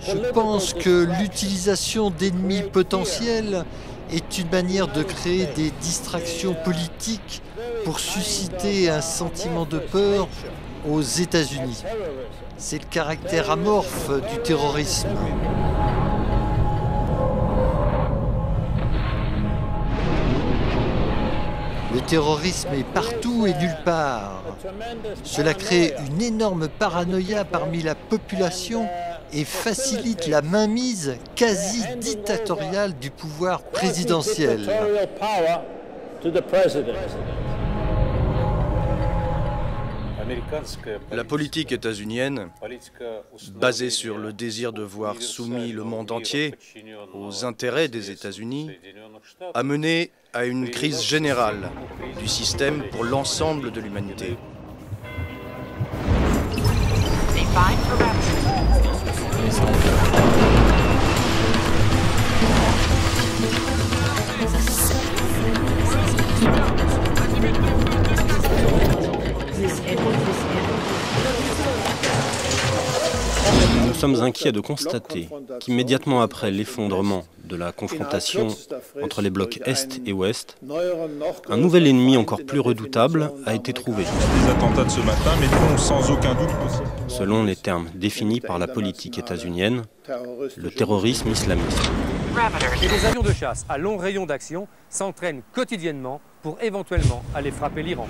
Je pense que l'utilisation d'ennemis potentiels est une manière de créer des distractions politiques pour susciter un sentiment de peur aux États-Unis. C'est le caractère amorphe du terrorisme. Le terrorisme est partout et nulle part. Cela crée une énorme paranoïa parmi la population et facilite la mainmise quasi dictatoriale du pouvoir présidentiel. La politique états-unienne, basée sur le désir de voir soumis le monde entier aux intérêts des États-Unis, a mené à une crise générale du système pour l'ensemble de l'humanité. Nous sommes inquiets de constater qu'immédiatement après l'effondrement de la confrontation entre les blocs Est et Ouest, un nouvel ennemi encore plus redoutable a été trouvé. Les attentats de ce matin mettront sans aucun doute possible. Selon les termes définis par la politique états-unienne, le terrorisme islamiste. Et les avions de chasse à long rayon d'action s'entraînent quotidiennement pour éventuellement aller frapper l'Iran.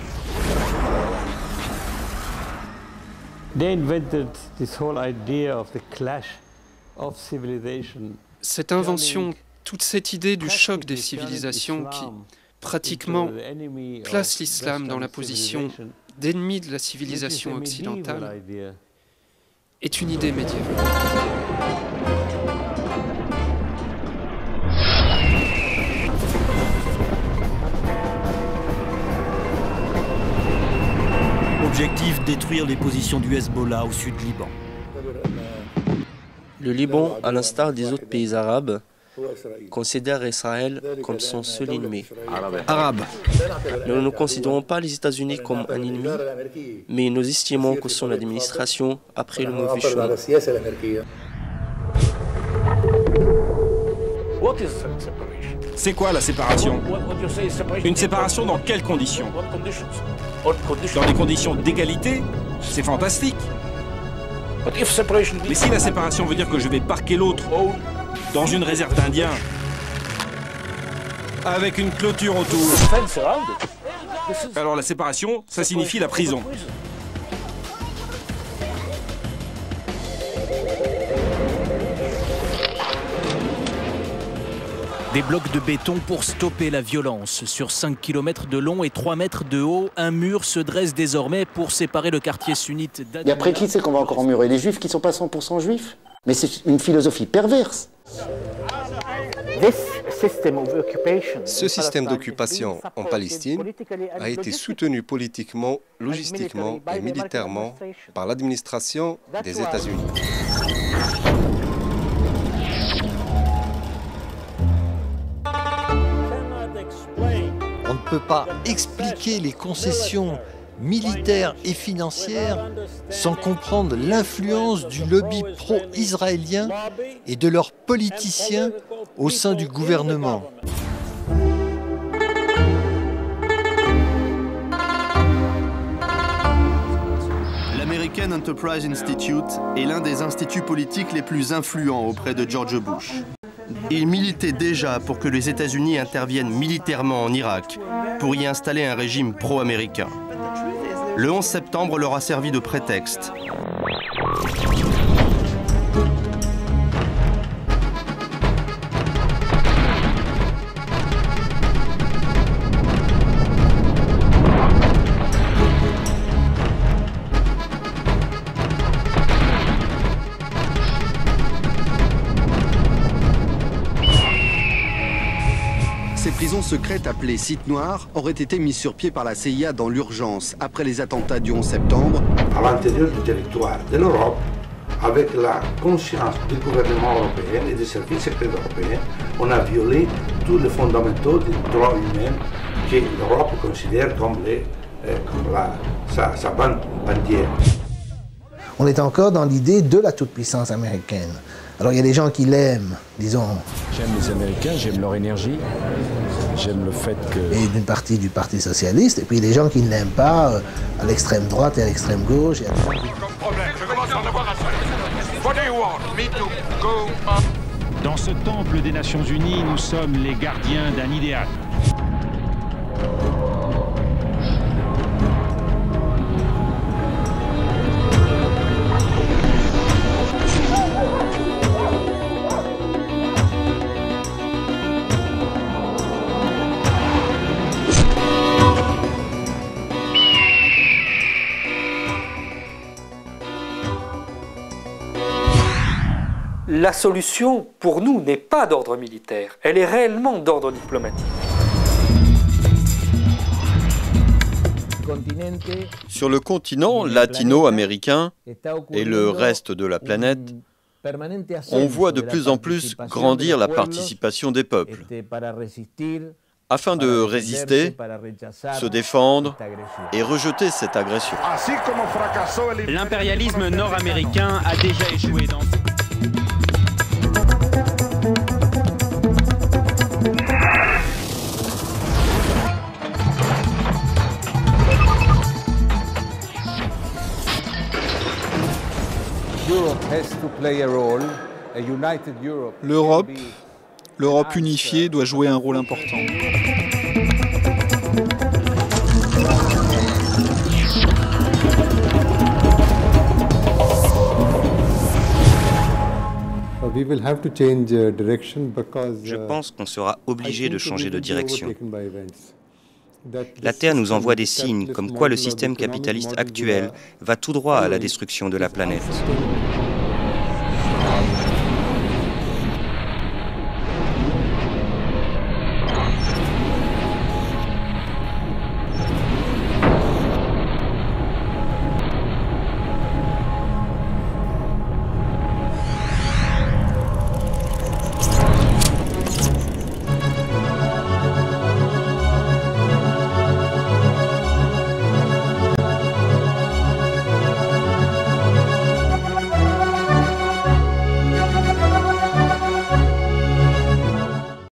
Cette invention, toute cette idée du choc des civilisations qui, pratiquement, place l'islam dans la position d'ennemi de la civilisation occidentale, est une idée médiévale. Objectif, détruire les positions du Hezbollah au sud Liban. Le Liban, à l'instar des autres pays arabes, considère Israël comme son seul ennemi. Arabe. Nous ne considérons pas les États-Unis comme un ennemi, mais nous estimons que son administration a pris le mauvais chemin. C'est quoi la séparation? Une séparation dans quelles conditions? Dans des conditions d'égalité? C'est fantastique. Mais si la séparation veut dire que je vais parquer l'autre dans une réserve d'Indiens, avec une clôture autour, alors la séparation, ça signifie la prison. Des blocs de béton pour stopper la violence. Sur 5 km de long et 3 mètres de haut, un mur se dresse désormais pour séparer le quartier sunnite d'Adana. Et après, qui c'est qu'on va encore emmurer? Les juifs qui ne sont pas 100% juifs? Mais c'est une philosophie perverse. Ce système d'occupation en Palestine a été soutenu politiquement, logistiquement et militairement par l'administration des États-Unis. On ne peut pas expliquer les concessions militaires et financières sans comprendre l'influence du lobby pro-israélien et de leurs politiciens au sein du gouvernement. L'American Enterprise Institute est l'un des instituts politiques les plus influents auprès de George Bush. Il militait déjà pour que les États-Unis interviennent militairement en Irak pour y installer un régime pro-américain. Le 11 septembre leur a servi de prétexte. Ces prisons secrètes appelées sites noirs auraient été mises sur pied par la CIA dans l'urgence après les attentats du 11 septembre. À l'intérieur du territoire de l'Europe, avec la conscience du gouvernement européen et des services secrets européens, on a violé tous les fondamentaux des droits humains que l'Europe considère comme, sa bandière. on est encore dans l'idée de la toute-puissance américaine. Alors il y a des gens qui l'aiment, disons. J'aime les Américains, j'aime leur énergie, j'aime le fait que... Et d'une partie du Parti socialiste, et puis des gens qui ne l'aiment pas à l'extrême droite et à l'extrême gauche. Dans ce temple des Nations Unies, nous sommes les gardiens d'un idéal. La solution, pour nous, n'est pas d'ordre militaire, elle est réellement d'ordre diplomatique. Sur le continent latino-américain et le reste de la planète, on voit de plus en plus grandir la participation des peuples afin de résister, se défendre et rejeter cette agression. L'impérialisme nord-américain a déjà échoué dans... L'Europe unifiée doit jouer un rôle important. Je pense qu'on sera obligé de changer de direction. La Terre nous envoie des signes comme quoi le système capitaliste actuel va tout droit à la destruction de la planète.